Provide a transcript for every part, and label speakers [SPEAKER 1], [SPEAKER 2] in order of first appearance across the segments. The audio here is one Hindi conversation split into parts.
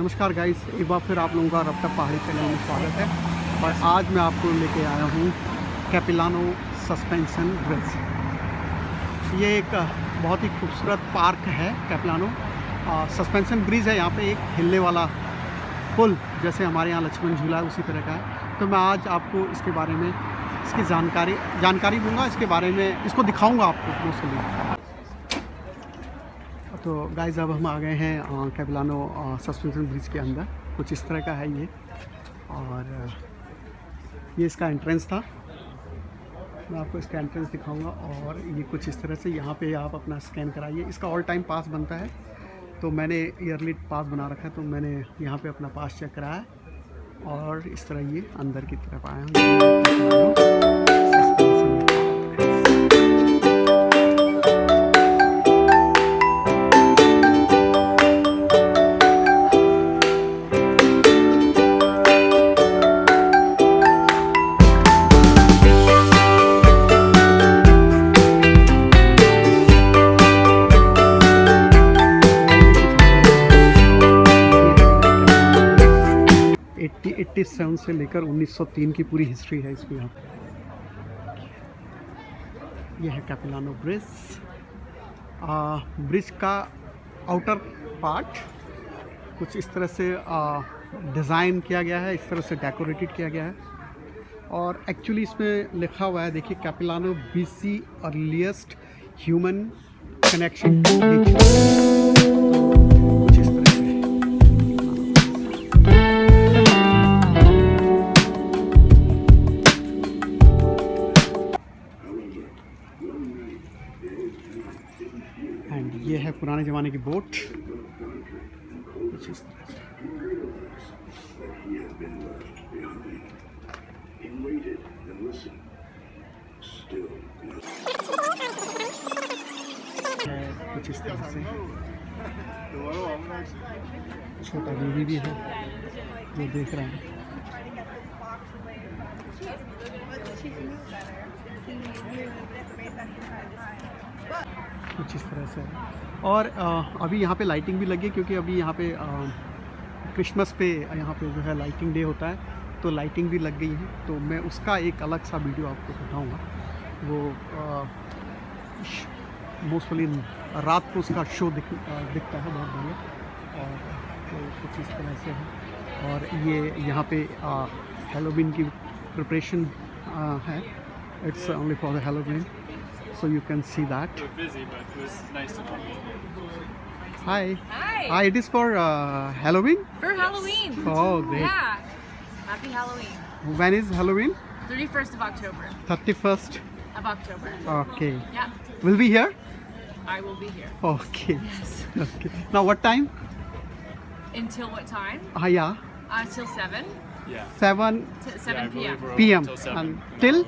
[SPEAKER 1] नमस्कार गाइस, एक बार फिर आप लोगों का रफ्ता पहाड़ी चैनल में स्वागत है। और आज मैं आपको लेके आया हूँ कैपिलानो सस्पेंशन ब्रिज। ये एक बहुत ही खूबसूरत पार्क है कैपिलानो। सस्पेंशन ब्रिज है, यहाँ पे एक हिलने वाला पुल, जैसे हमारे यहाँ लक्ष्मण झूला है उसी तरह का है। तो मैं आज आपको इसके बारे में इसकी जानकारी दूंगा, इसके बारे में इसको दिखाऊंगा आपको मोस्टली। तो गाइस अब हम आ गए हैं कैपिलानो सस्पेंशन ब्रिज के अंदर। कुछ इस तरह का है ये, और ये इसका एंट्रेंस था। मैं आपको इसका एंट्रेंस दिखाऊंगा। और ये कुछ इस तरह से, यहाँ पे आप अपना स्कैन कराइए। इसका ऑल टाइम पास बनता है, तो मैंने ईयरली पास बना रखा है, तो मैंने यहाँ पे अपना पास चेक कराया है। और इस तरह ये अंदर की तरफ आया हूँ। सेवन से लेकर 1903 की पूरी हिस्ट्री है इसमें। यहाँ यह है कैपिलानो ब्रिज। ब्रिज का आउटर पार्ट कुछ इस तरह से डिज़ाइन किया गया है, इस तरह से डेकोरेटेड किया गया है। और एक्चुअली इसमें लिखा हुआ है, देखिए, कैपिलानो BC earliest human connection. And ये है पुराने ज़माने की बोट। कुछ इस तरह से कुछ इस तरह से छोटा बेबी भी है जो देख रहे हैं। कुछ इस तरह से। और अभी यहाँ पे लाइटिंग भी लगी है, क्योंकि अभी यहाँ पे क्रिसमस पे यहाँ पे जो है लाइटिंग डे होता है, तो लाइटिंग भी लग गई है। तो मैं उसका एक अलग सा वीडियो आपको दिखाऊंगा। वो मोस्टली रात को उसका शो दिखता है बहुत बढ़िया। और तो कुछ इस तरह से है। और ये यहाँ पे हैलोवीन की प्रिपरेशन है। It's only for the Halloween, so you can see that.
[SPEAKER 2] We're busy, but it was nice to come.
[SPEAKER 1] Hi.
[SPEAKER 3] Hi.
[SPEAKER 1] Hi, it is for Halloween?
[SPEAKER 3] For Halloween.
[SPEAKER 1] Oh, great.
[SPEAKER 3] Yeah. Happy Halloween.
[SPEAKER 1] When is Halloween?
[SPEAKER 3] 31st of October.
[SPEAKER 1] 31st.
[SPEAKER 3] Of October.
[SPEAKER 1] Okay.
[SPEAKER 3] Yeah.
[SPEAKER 1] Will be here?
[SPEAKER 3] I will be here.
[SPEAKER 1] Okay.
[SPEAKER 3] Yes.
[SPEAKER 1] Okay. Now what time?
[SPEAKER 3] Until what time?
[SPEAKER 1] Yeah.
[SPEAKER 3] Till 7.
[SPEAKER 2] Yeah.
[SPEAKER 1] 7
[SPEAKER 3] 7
[SPEAKER 2] Yeah, I believe
[SPEAKER 3] p.m.
[SPEAKER 2] we're
[SPEAKER 1] p.m.
[SPEAKER 2] open till 7.
[SPEAKER 1] Until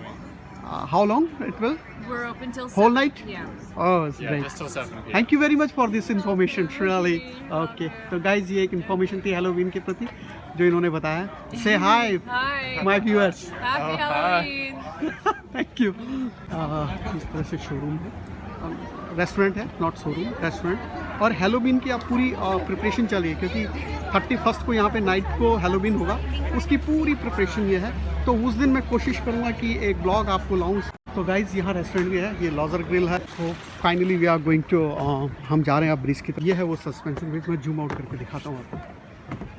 [SPEAKER 1] how long it will?
[SPEAKER 3] We're open till 7.
[SPEAKER 1] Whole night?
[SPEAKER 3] Yeah.
[SPEAKER 1] Oh, it's
[SPEAKER 2] Yeah,
[SPEAKER 1] great.
[SPEAKER 2] just till 7 p.m.
[SPEAKER 1] Thank you very much for this information. Really. Okay. तो guys, ये एक information थी हैलोवीन के प्रति जो इन्होंने बताया। Say hi,
[SPEAKER 3] Hi.
[SPEAKER 1] my viewers.
[SPEAKER 3] Happy
[SPEAKER 2] Oh, hi.
[SPEAKER 3] Halloween.
[SPEAKER 1] Thank you. इस तरह से शोरूम है, रेस्टोरेंट है, नॉट शोरूम, रेस्टोरेंट। और हैलोवीन की अब पूरी प्रिपरेशन चल रही है, क्योंकि 31st को यहाँ पे नाइट को हैलोवीन होगा, उसकी पूरी प्रिपरेशन ये है। तो उस दिन मैं कोशिश करूँगा कि एक ब्लॉग आपको लाऊँ। तो गाइज़, यहाँ रेस्टोरेंट भी है, ये लॉजर ग्रिल है। तो finally we are going to, हम जा रहे हैं अब ब्रिज की तरफ। ये है वो सस्पेंशन ब्रिज। मैं जूम आउट करके दिखाता हूँ आपको,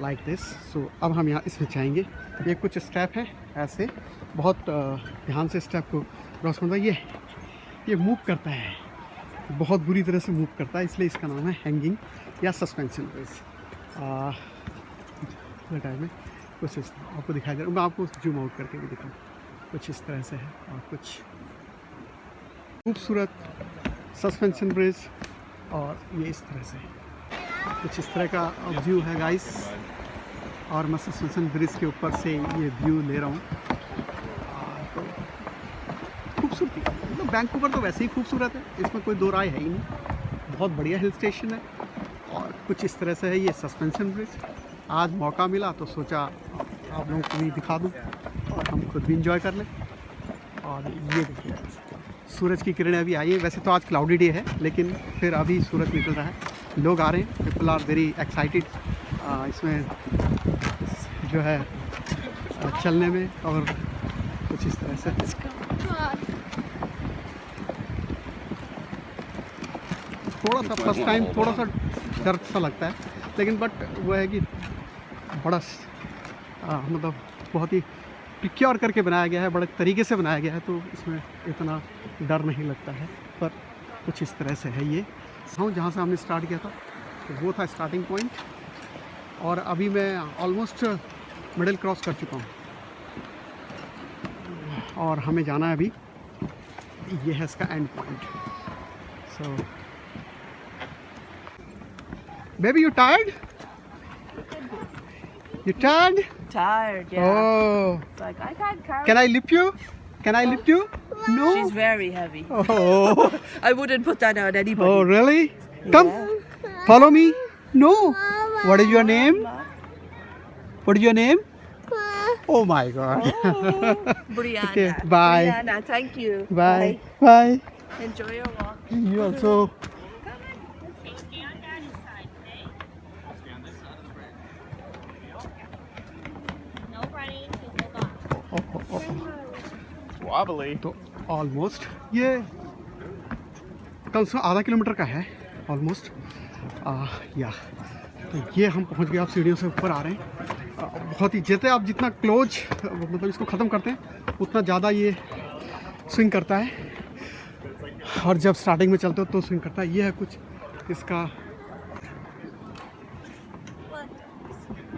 [SPEAKER 1] लाइक दिस। सो अब हम यहाँ इसमें जाएंगे। ये कुछ स्टेप है ऐसे, बहुत ध्यान से स्टेप को क्रॉस करना। ये मूव करता है, बहुत बुरी तरह से मूव करता है, इसलिए इसका नाम है हैंगिंग या सस्पेंशन ब्रिज। टाइम में कुछ इस आपको दिखाई दे रहा, मैं आपको जूम आउट करके भी दिखाऊँ। कुछ इस तरह से है, और कुछ खूबसूरत सस्पेंशन ब्रिज। और ये इस तरह से कुछ इस तरह का व्यू है गाइस। और मैं सस्पेंशन ब्रिज के ऊपर से ये व्यू ले रहा हूँ। तो खूबसूरती, मतलब वैंकूवर तो वैसे ही खूबसूरत है, इसमें कोई दो राय है ही नहीं। बहुत बढ़िया हिल स्टेशन है। और कुछ इस तरह से है ये सस्पेंशन ब्रिज। आज मौका मिला तो सोचा आप लोगों को भी दिखा दूँ और हम खुद भी इंजॉय कर लें। और ये देखिए, सूरज की किरणें अभी आई है। वैसे तो आज क्लाउडी डे है, लेकिन फिर अभी सूरज निकल रहा है, लोग आ रहे हैं, पीपल आर वेरी एक्साइटेड इसमें जो है चलने में और कुछ इस तरह से। थोड़ा सा फर्स्ट टाइम थोड़ा सा डर सा लगता है, लेकिन बट वो है कि बड़ा मतलब बहुत ही प्रिक्योर करके बनाया गया है, बड़े तरीके से बनाया गया है, तो इसमें इतना डर नहीं लगता है। पर कुछ इस तरह से है ये। जहाँ से हमने स्टार्ट किया था तो वो था स्टार्टिंग पॉइंट, और अभी मैं ऑलमोस्ट मिडिल क्रॉस कर चुका हूँ और हमें जाना है अभी, ये है इसका and point. So baby, you tired? You tired?
[SPEAKER 4] Tired, yeah.
[SPEAKER 1] Oh,
[SPEAKER 4] It's like, I can't carry.
[SPEAKER 1] can I lift you? Can I lift you? No.
[SPEAKER 4] She's very heavy.
[SPEAKER 1] Oh,
[SPEAKER 4] I wouldn't put that on anybody.
[SPEAKER 1] oh really? Come, follow me. No. What is your name? What is your name? Oh my God.
[SPEAKER 4] Brianna.
[SPEAKER 1] Okay, bye.
[SPEAKER 4] Brianna, thank you.
[SPEAKER 1] Bye. Bye.
[SPEAKER 4] Enjoy your walk.
[SPEAKER 1] You also.
[SPEAKER 2] Wobbly.
[SPEAKER 1] तो ऑलमोस्ट ये कम से कम आधा किलोमीटर का है ऑलमोस्ट। या तो ये हम पहुंच गए, आप सीढ़ियों से ऊपर आ रहे हैं। बहुत ही जैसे आप जितना क्लोज मतलब इसको ख़त्म करते हैं उतना ज़्यादा ये स्विंग करता है, और जब स्टार्टिंग में चलते हो तो स्विंग करता है। ये है कुछ इसका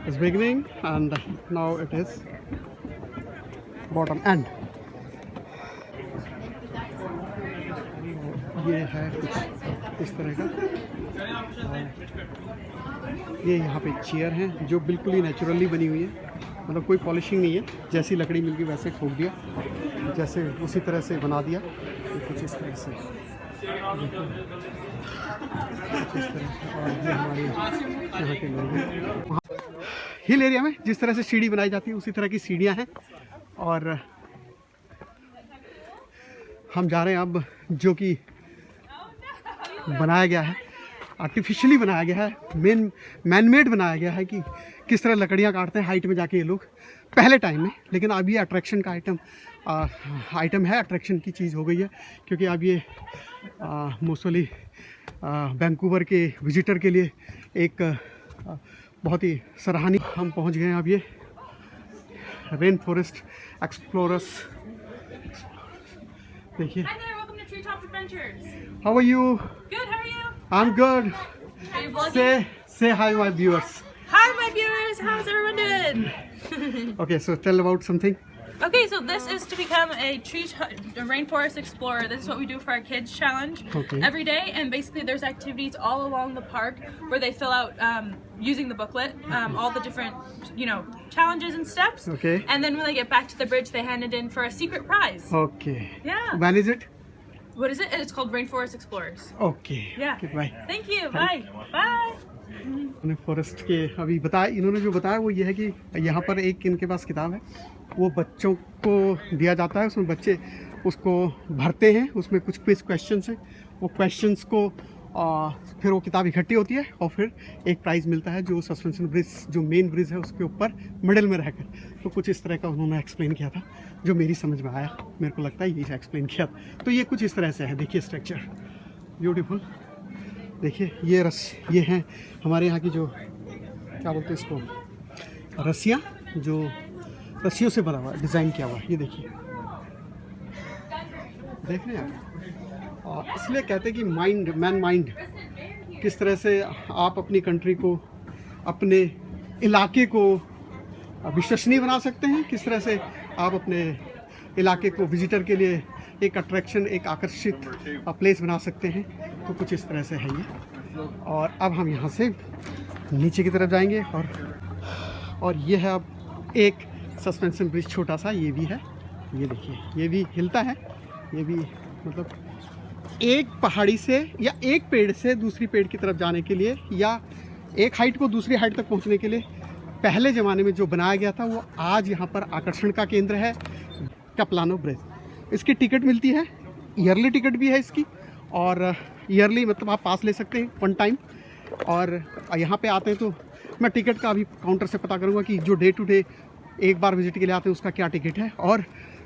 [SPEAKER 1] इस beginning and now it is bottom and. ये है कुछ इस तरह का, ये यहाँ पे चेयर हैं जो बिल्कुल ही नेचुरली बनी हुई है, मतलब कोई पॉलिशिंग नहीं है, जैसी लकड़ी मिल गई वैसे ठोक दिया, जैसे उसी तरह से बना दिया। ये कुछ इस तरह से, कुछ इस तरह से। और ये हमारे यहाँ के लोग हैं। हिल एरिया में जिस तरह से सीढ़ी बनाई जाती है उसी तरह की सीढ़ियाँ हैं, और हम जा रहे हैं अब, जो कि बनाया गया है, आर्टिफिशियली बनाया गया है, मैन मेड बनाया गया है कि किस तरह लकड़ियाँ काटते हैं हाइट में जाके ये लोग पहले टाइम में। लेकिन अब ये अट्रैक्शन का आइटम है, अट्रैक्शन की चीज़ हो गई है, क्योंकि अब ये मोस्टली वैंकूवर के विजिटर के लिए एक बहुत ही सराहनीय। हम पहुंच गए हैं अब ये रेन फॉरेस्ट एक्सप्लोरर्स। देखिए,
[SPEAKER 3] Hi there, welcome to Treetops Adventures.
[SPEAKER 1] How are you?
[SPEAKER 3] Good, how are you?
[SPEAKER 1] I am good.
[SPEAKER 3] Are you vlogging?
[SPEAKER 1] Say hi my viewers.
[SPEAKER 3] Hi, my viewers. How's everyone doing?
[SPEAKER 1] Okay, so tell about something.
[SPEAKER 3] Okay, so this is to become a rainforest explorer. This is what we do for our kids challenge
[SPEAKER 1] Okay.
[SPEAKER 3] every day, and basically there's activities all along the park where they fill out using the booklet all the different challenges and steps.
[SPEAKER 1] Okay.
[SPEAKER 3] And then when they get back to the bridge, they hand it in for a secret prize.
[SPEAKER 1] Okay.
[SPEAKER 3] Yeah.
[SPEAKER 1] When is it?
[SPEAKER 3] What is it? It's called Rainforest Explorers.
[SPEAKER 1] Okay.
[SPEAKER 3] Yeah.
[SPEAKER 1] Okay, bye.
[SPEAKER 3] Thank you. Bye. Bye.
[SPEAKER 1] उन्हें फॉरेस्ट के अभी बताया, इन्होंने जो बताया वो ये है कि यहाँ पर एक इनके पास किताब है, वो बच्चों को दिया जाता है, उसमें बच्चे उसको भरते हैं, उसमें कुछ क्विज क्वेश्चंस हैं, वो क्वेश्चंस को फिर वो किताब इकट्ठी होती है और फिर एक प्राइज़ मिलता है जो सस्पेंशन ब्रिज, जो मेन ब्रिज है उसके ऊपर मिडिल में रहकर। तो कुछ इस तरह का उन्होंने एक्सप्लेन किया था जो मेरी समझ में आया, मेरे को लगता है यही एक्सप्लेन किया था। तो ये कुछ इस तरह से है, देखिए स्ट्रक्चर ब्यूटीफुल। देखिए ये हैं हमारे यहाँ की जो क्या बोलते हैं इसको, रस्सियाँ, जो रस्सियों से बना हुआ है, डिज़ाइन किया हुआ है। ये देखिए, देख रहे हैं आप। इसलिए कहते हैं कि मैन माइंड, किस तरह से आप अपनी कंट्री को, अपने इलाके को विश्वसनीय बना सकते हैं, किस तरह से आप अपने इलाके को विजिटर के लिए एक अट्रैक्शन, एक आकर्षित प्लेस बना सकते हैं। तो कुछ इस तरह से है ये। और अब हम यहाँ से नीचे की तरफ जाएंगे, और ये है अब एक सस्पेंशन ब्रिज छोटा सा, ये भी है। ये देखिए, ये भी हिलता है, ये भी मतलब एक पहाड़ी से या एक पेड़ से दूसरी पेड़ की तरफ जाने के लिए, या एक हाइट को दूसरी हाइट तक पहुँचने के लिए पहले ज़माने में जो बनाया गया था, वो आज यहाँ पर आकर्षण का केंद्र है, कपलानो ब्रिज। इसकी टिकट मिलती है, ईयरली टिकट भी है इसकी, और ईयरली मतलब आप पास ले सकते हैं 1 टाइम। और यहाँ पे आते हैं तो मैं टिकट का अभी काउंटर से पता करूँगा कि जो डे टू डे एक बार विजिट के लिए आते हैं उसका क्या टिकट है। और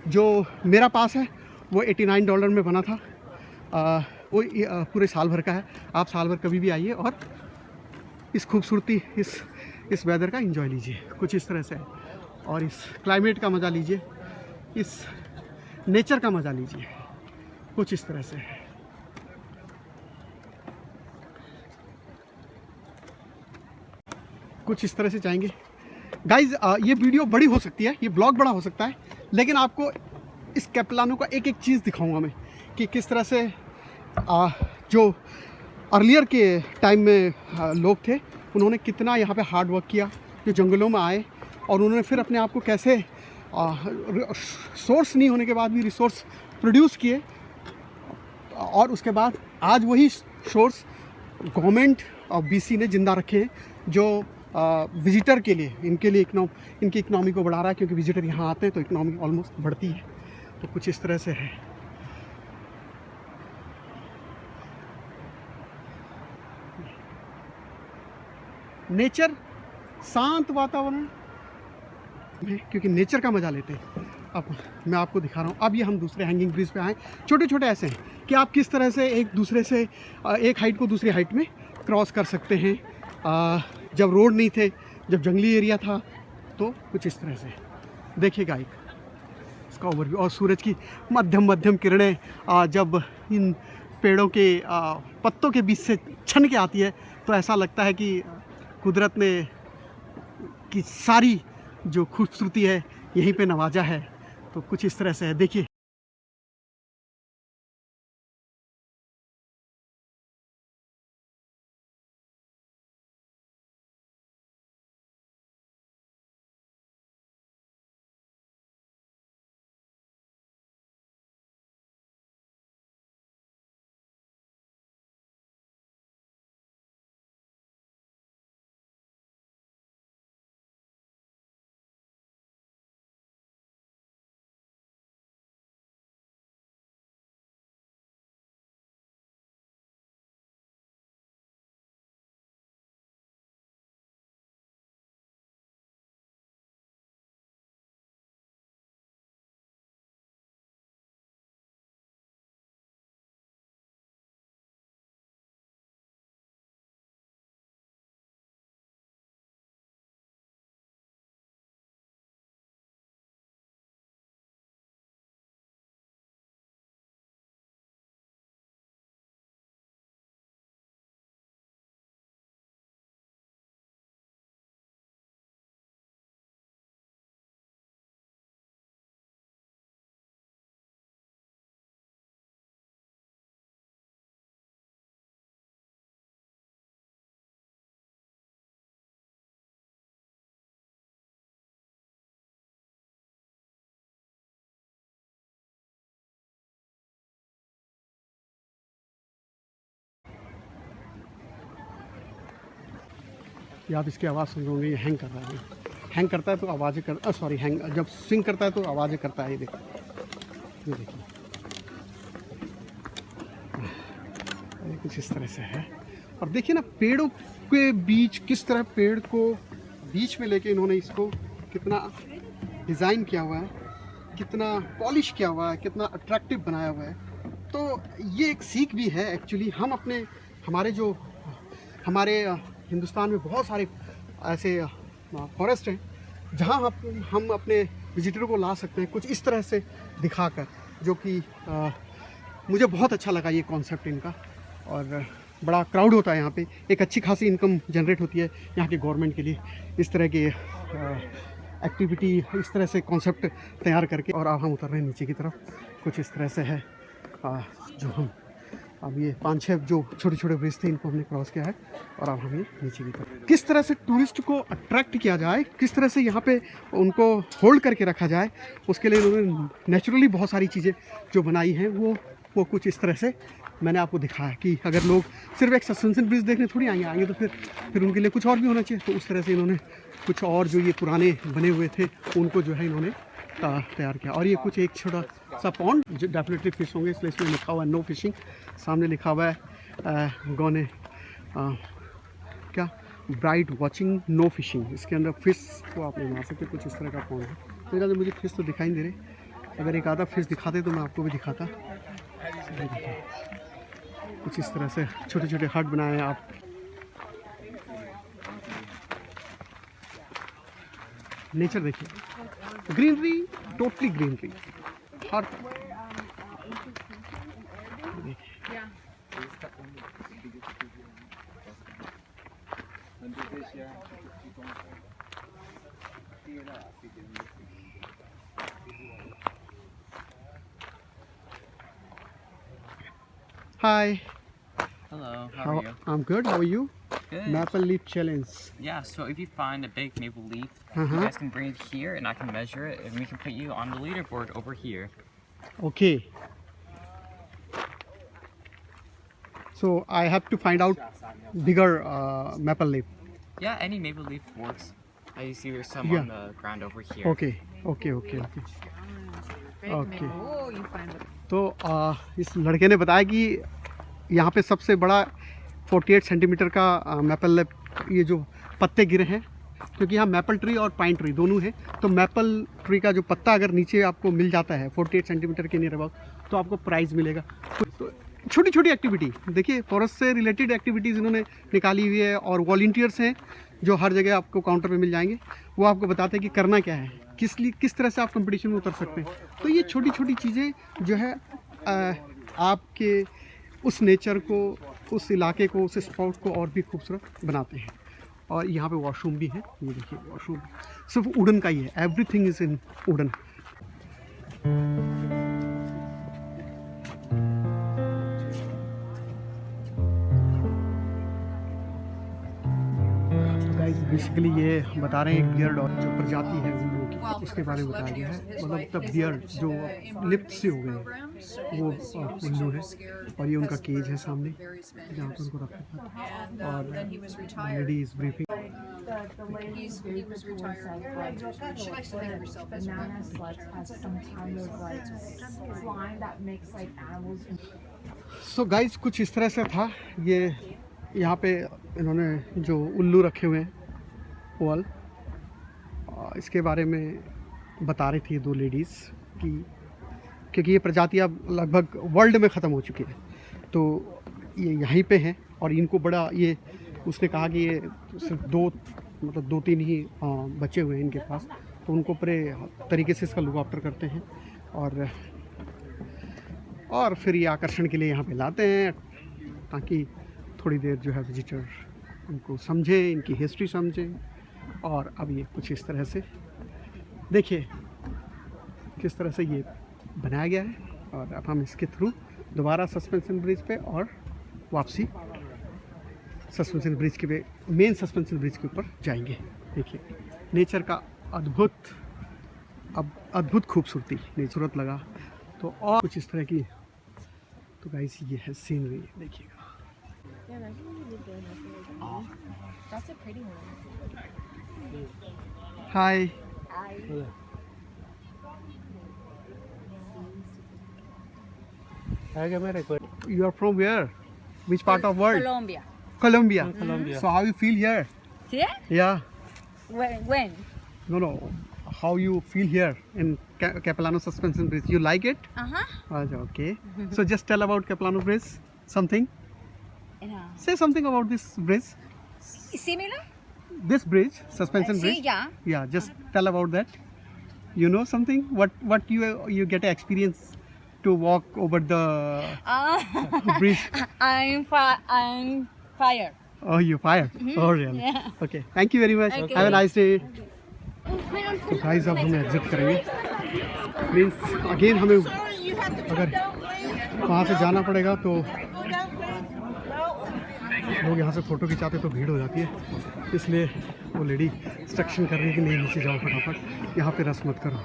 [SPEAKER 1] जो मेरा पास है वो $89 में बना था, वो पूरे साल भर का है। आप साल भर कभी भी आइए और इस खूबसूरती इस वेदर का एंजॉय लीजिए, कुछ इस तरह से है। और इस क्लाइमेट का मज़ा लीजिए, इस नेचर का मज़ा लीजिए, कुछ इस तरह से है। कुछ इस तरह से चाहेंगे गाइज। ये वीडियो बड़ी हो सकती है, ये ब्लॉग बड़ा हो सकता है, लेकिन आपको इस कैपिलानो का एक एक चीज़ दिखाऊंगा मैं कि किस तरह से जो अर्लियर के टाइम में लोग थे उन्होंने कितना यहाँ पे हार्ड वर्क किया, जो जंगलों में आए और उन्होंने फिर अपने आप को कैसे सोर्स नहीं होने के बाद भी रिसोर्स प्रोड्यूस किए। और उसके बाद आज वही सोर्स गवर्नमेंट और BC ने ज़िंदा रखे हैं, जो विजिटर के लिए इनकी इकनॉमी को बढ़ा रहा है, क्योंकि विजिटर यहाँ आते हैं तो इकनॉमी ऑलमोस्ट बढ़ती है। तो कुछ इस तरह से है। नेचर, शांत वातावरण में, क्योंकि नेचर का मज़ा लेते हैं। अब मैं आपको दिखा रहा हूँ। अब ये हम दूसरे हैंगिंग ब्रिज पे आए। छोटे छोटे ऐसे हैं कि आप किस तरह से एक दूसरे से एक हाइट को दूसरी हाइट में क्रॉस कर सकते हैं। जब रोड नहीं थे, जब जंगली एरिया था, तो कुछ इस तरह से देखिएगा एक इसका ओवरव्यू। और सूरज की मध्यम किरणें जब इन पेड़ों के पत्तों के बीच से छन के आती है तो ऐसा लगता है कि कुदरत ने की सारी जो खूबसूरती है यहीं पे नवाजा है। तो कुछ इस तरह से है, देखिए। ये आप इसकी आवाज़ सुन रहे, ये हैंग कर रहा है। हैंग करता है तो आवाज़ें कर सॉरी हैंग जब स्विंग करता है तो आवाज़ें करता है। ये देखो, ये देखिए, ये कुछ इस तरह से है। और देखिए ना, पेड़ों के बीच किस तरह पेड़ को बीच में लेके इन्होंने इसको कितना डिज़ाइन किया हुआ है, कितना पॉलिश किया हुआ है, कितना अट्रैक्टिव बनाया हुआ है। तो ये एक सीख भी है एक्चुअली। हमारे हिंदुस्तान में बहुत सारे ऐसे फॉरेस्ट हैं जहां हम अपने विजिटरों को ला सकते हैं कुछ इस तरह से दिखाकर, जो कि मुझे बहुत अच्छा लगा ये कॉन्सेप्ट इनका। और बड़ा क्राउड होता है यहाँ पे, एक अच्छी खासी इनकम जनरेट होती है यहाँ के गवर्नमेंट के लिए इस तरह के एक्टिविटी, इस तरह से कॉन्सेप्ट तैयार करके। और अब हम उतर रहे हैं नीचे की तरफ, कुछ इस तरह से है। जो हम अब ये 5-6 जो छोटे छोटे ब्रिज थे इनको हमने क्रॉस किया है और अब हम ये नीचे की तरफ। किस तरह से टूरिस्ट को अट्रैक्ट किया जाए, किस तरह से यहाँ पे उनको होल्ड करके रखा जाए, उसके लिए उन्होंने नेचुरली बहुत सारी चीज़ें जो बनाई हैं वो कुछ इस तरह से मैंने आपको दिखाया कि अगर लोग सिर्फ एक सनसेट ब्रिज देखने थोड़ी आएंगे तो फिर उनके लिए कुछ और भी होना चाहिए। तो उस तरह से इन्होंने कुछ और जो ये पुराने बने हुए थे उनको जो है इन्होंने तैयार किया। और ये कुछ एक छोटा सा पॉन्ड जो डेफिनेटली फिश होंगे, इसलिए इसमें लिखा हुआ है नो फिशिंग। सामने लिखा हुआ है गॉने क्या ब्राइट वॉचिंग नो फिशिंग। इसके अंदर फिश को आप नहीं मार सकते, कुछ इस तरह का पॉन्ड है। तो इधर मुझे फिश तो दिखाई नहीं दे रहे, अगर एक आधा फिश दिखाते तो मैं आपको भी दिखाता। कुछ इस तरह से छोटे छोटे हट बनाए हैं आप। नेचर देखिए, greenery, totally greenery her Hi.
[SPEAKER 5] Hello, how are you?
[SPEAKER 1] I'm good. How are you?
[SPEAKER 5] Good.
[SPEAKER 1] Maple leaf challenge.
[SPEAKER 5] Yeah, so if you find a big maple leaf,
[SPEAKER 1] Uh-huh.
[SPEAKER 5] you guys can bring it here and I can measure it and we can put you on the leaderboard over here.
[SPEAKER 1] Okay. So I have to find out bigger maple leaf.
[SPEAKER 5] Yeah, any maple leaf works. I see there's some
[SPEAKER 1] Yeah.
[SPEAKER 5] on the ground over here.
[SPEAKER 1] Okay. Okay. Okay. Okay. Okay.
[SPEAKER 4] Oh, you find it.
[SPEAKER 1] तो इस लड़के ने बताया कि यहाँ पे सबसे बड़ा 48 सेंटीमीटर का मैपल लेफ, ये जो पत्ते गिरे हैं, क्योंकि यहाँ मैपल ट्री और पाइन ट्री दोनों है। तो मैपल ट्री का जो पत्ता अगर नीचे आपको मिल जाता है 48 सेंटीमीटर के नियर अबाउट, तो आपको प्राइज़ मिलेगा। तो छोटी छोटी एक्टिविटी देखिए, फॉरेस्ट से रिलेटेड एक्टिविटीज़ इन्होंने निकाली हुई है, और वॉल्टियर्स हैं जो हर जगह आपको काउंटर पे मिल जाएंगे। वो आपको बताते हैं कि करना क्या है, किस तरह से आप कंपटीशन में उतर सकते हैं। तो ये छोटी छोटी चीज़ें जो है आपके उस नेचर को, उस इलाके को, उस स्पॉट को और भी खूबसूरत बनाते हैं। और यहाँ पे वॉशरूम भी है, ये देखिए वॉशरूम सिर्फ वुडन का ही है, everything is in wooden. Basically ये बता रहे हैं एक बियर डॉग जो प्रजाति है उन लोगों की, उसके बारे में बताया गया है। मतलब तब बियर जो लिप्त से हो गए वो उल्लू है, और ये उनका केज है सामने जहाँ पर उनको रखा था। और lady is briefing.
[SPEAKER 6] He was retired. She likes to think of herself as one.
[SPEAKER 7] Banana slugs has some kind of like slime that makes like animals.
[SPEAKER 1] So guys कुछ इस तरह से था ये। यहाँ पे इन्होंने जो उल्लू रखे हुए हैं वॉल, इसके बारे में बता रही थी दो लेडीज़ कि क्योंकि ये प्रजातियाँ लगभग वर्ल्ड में ख़त्म हो चुकी हैं, तो ये यहीं पे हैं। और इनको बड़ा ये उसने कहा कि ये सिर्फ दो तीन ही बचे हुए हैं इनके पास, तो उनको पूरे तरीके से इसका लुक आफ्टर करते हैं। और फिर ये आकर्षण के लिए यहाँ पे लाते हैं ताकि थोड़ी देर जो है विजिटर इनको समझे, इनकी हिस्ट्री समझे। और अब ये कुछ इस तरह से देखिए किस तरह से ये बनाया गया है। और अब हम इसके थ्रू दोबारा सस्पेंशन ब्रिज पे और वापसी सस्पेंशन ब्रिज के पे, मेन सस्पेंशन ब्रिज के ऊपर जाएंगे। देखिए नेचर का अद्भुत खूबसूरती, नेचुरत लगा। तो और कुछ इस तरह की, तो गाइस ये है सीनरी, देखिएगा।
[SPEAKER 7] That's a pretty one.
[SPEAKER 1] Hi, you are from where? Which part of world?
[SPEAKER 8] Colombia.
[SPEAKER 1] Colombia. So how you feel here?
[SPEAKER 8] Yeah?
[SPEAKER 1] Yeah.
[SPEAKER 8] When?
[SPEAKER 1] No. How you feel here in Capilano Suspension Bridge? You like it?
[SPEAKER 8] Uh-huh.
[SPEAKER 1] Okay. So just tell about Capilano Bridge. Something.
[SPEAKER 8] Yeah.
[SPEAKER 1] Say something about this bridge.
[SPEAKER 8] Similar?
[SPEAKER 1] This bridge, suspension
[SPEAKER 8] See,
[SPEAKER 1] bridge.
[SPEAKER 8] yeah.
[SPEAKER 1] Yeah. Just tell about that. You know something? What you get experience to walk over the bridge?
[SPEAKER 8] I'm fire.
[SPEAKER 1] Oh, you fire. Oh, really?
[SPEAKER 8] Yeah.
[SPEAKER 1] Okay. Thank you very much.
[SPEAKER 8] Okay.
[SPEAKER 1] Have a nice day. तो गाइस अब हम एग्जिट करेंगे। मीन्स अगेन हमें अगर वहाँ से जाना पड़ेगा तो लोग यहाँ से फ़ोटो खिंचाते तो भीड़ हो जाती है, इसलिए वो लेडी इंस्ट्रक्शन कर रही है कि नहीं नीचे जाओ फटाफट, यहाँ पे रस मत करो।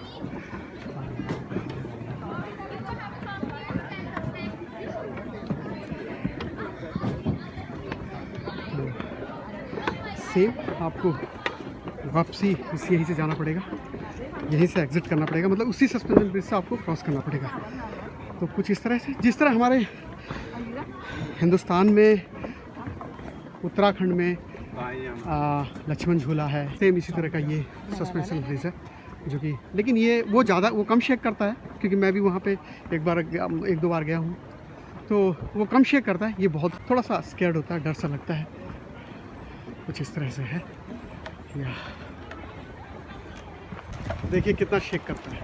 [SPEAKER 1] सेम आपको वापसी यहीं से जाना पड़ेगा, यहीं से एग्ज़िट करना पड़ेगा, मतलब उसी सस्पेंशन ब्रिज से आपको क्रॉस करना पड़ेगा। तो कुछ इस तरह से, जिस तरह हमारे हिंदुस्तान में, उत्तराखंड में लक्ष्मण झूला है, सेम इसी तरह का ये सस्पेंशन ब्रिज है जो कि, लेकिन ये वो कम शेक करता है क्योंकि मैं भी वहाँ पे एक दो बार गया हूँ, तो वो कम शेक करता है। ये बहुत थोड़ा सा स्कैर्ड होता है, डर सा लगता है, कुछ इस तरह से है। या देखिए कितना शेक करता है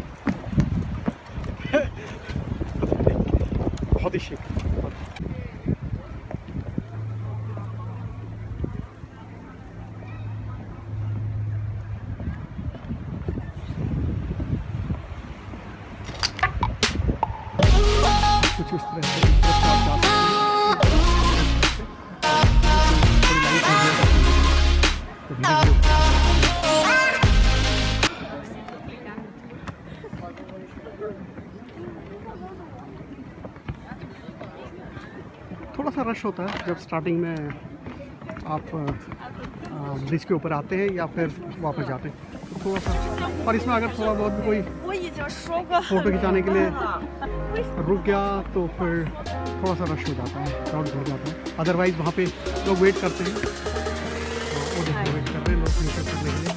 [SPEAKER 1] बहुत ही शेक करता है। कुछ इस तरह से थोड़ा सा रश होता है जब स्टार्टिंग में आप ब्रिज के ऊपर आते हैं या फिर वापस जाते हैं, तो थोड़ा सा। और इसमें अगर थोड़ा बहुत भी कोई फ़ोटो खिंचाने के लिए रुक गया तो फिर थोड़ा सा रश हो जाता है, क्राउड हो जाता है। अदरवाइज़ वहाँ पे लोग वेट करते हैं, वो देखो वेट कर रहे हैं लोग नीचे चलने के लिए।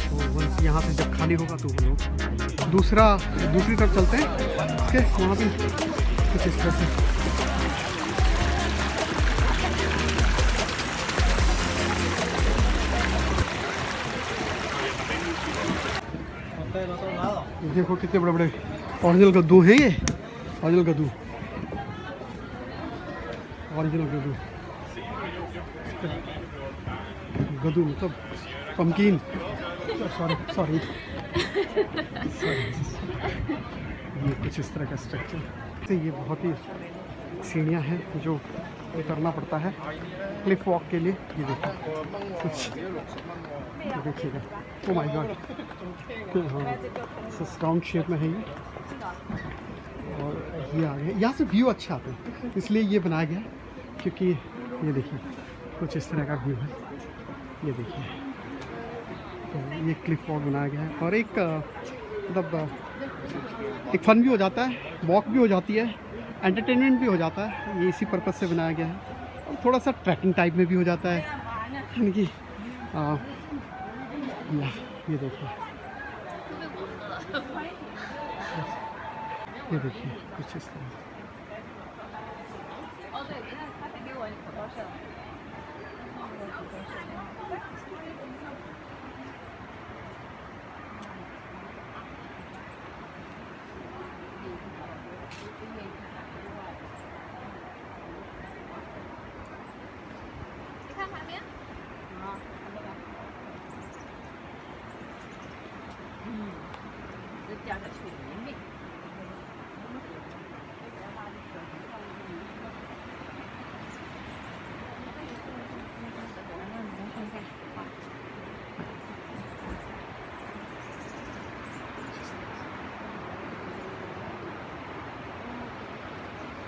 [SPEAKER 1] तो वंस यहाँ से जब खाली होगा तो वो लोग दूसरी तरफ चलते हैं, ओके। वहाँ भी कुछ इस तरह से देखो कितने बड़े बड़े ओरिजिनल कद्दू हैं ये, ओरिजिनल कद्दू मतलब पम्पकिन, सॉरी ये कुछ इस तरह का स्ट्रक्चर। तो ये बहुत ही सीढ़ियाँ हैं जो उतरना पड़ता है क्लिफ वॉक के लिए। ये देखो कुछ देखिएगा, ओ माय गॉड, हाँ राउंड शेप में है ये। और ये आ गया, यहाँ से व्यू अच्छा आता है इसलिए ये बनाया गया, क्योंकि ये देखिए कुछ इस तरह का व्यू है। ये देखिए तो ये क्लिफ वॉक बनाया गया है, और एक मतलब एक फन भी हो जाता है, वॉक भी हो जाती है, एंटरटेनमेंट भी हो जाता है। ये इसी पर्पज़ से बनाया गया है, और थोड़ा सा ट्रैकिंग टाइप में भी हो जाता है, यानी कि ये देखिए कुछ इस तरह।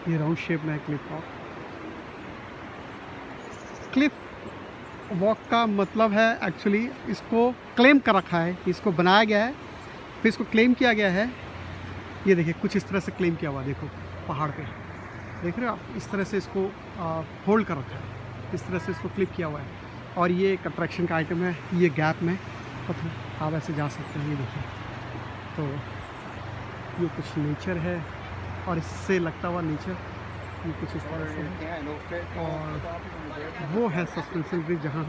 [SPEAKER 1] ये राउंड शेप में है क्लिफ वॉक। क्लिफ वॉक का मतलब है एक्चुअली इसको क्लेम कर रखा है, इसको बनाया गया है, फिर इसको क्लेम किया गया है। ये देखिए कुछ इस तरह से क्लेम किया हुआ, देखो पहाड़ पे देख रहे हो आप, इस तरह से इसको होल्ड कर रखा है, इस तरह से इसको क्लिप किया हुआ है। और ये एक अट्रैक्शन का आइटम है, ये गैप में आप ऐसे जा सकते हैं। ये देखिए तो ये कुछ नेचर है, और इससे लगता हुआ नेचर ये कुछ इस तरह से है। और वो है सस्पेंशन ब्रिज जहाँ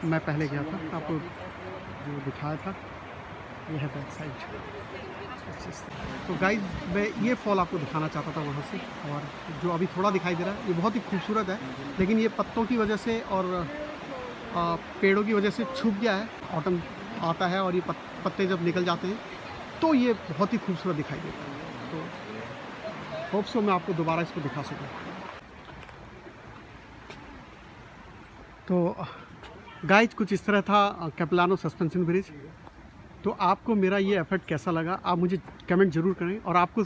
[SPEAKER 1] मैं पहले गया था, आपको जो दिखाया था, ये है बैक साइड। तो गाइस मैं ये फॉल आपको दिखाना चाहता था वहाँ से, और जो अभी थोड़ा दिखाई दे रहा है ये बहुत ही खूबसूरत है, लेकिन ये पत्तों की वजह से और पेड़ों की वजह से छुप गया है। ऑटम आता है और ये पत्ते जब निकल जाते हैं तो ये बहुत ही खूबसूरत दिखाई देता है। तो होप सो मैं आपको दोबारा इसको दिखा सकूँ। तो गाइस कुछ इस तरह था कैपलानो सस्पेंशन ब्रिज। तो आपको मेरा ये एफर्ट कैसा लगा आप मुझे कमेंट ज़रूर करें, और आपको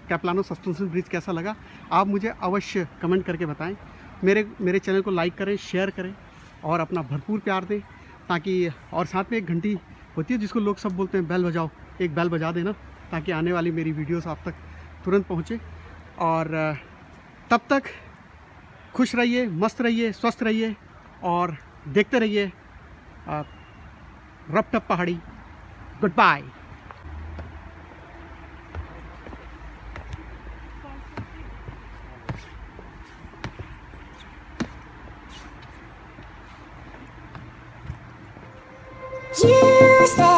[SPEAKER 1] कैपलानो सस्पेंशन ब्रिज कैसा लगा आप मुझे अवश्य कमेंट करके बताएं। मेरे चैनल को लाइक करें, शेयर करें और अपना भरपूर प्यार दें, ताकि और साथ में एक घंटी होती है जिसको लोग सब बोलते हैं बेल बजाओ, एक बेल बजा देना ताकि आने वाली मेरी वीडियोस आप तक तुरंत पहुँचे। और तब तक खुश रहिए, मस्त रहिए, स्वस्थ रहिए और देखते रहिए रपटप पहाड़ी। Good bye.
[SPEAKER 9] You say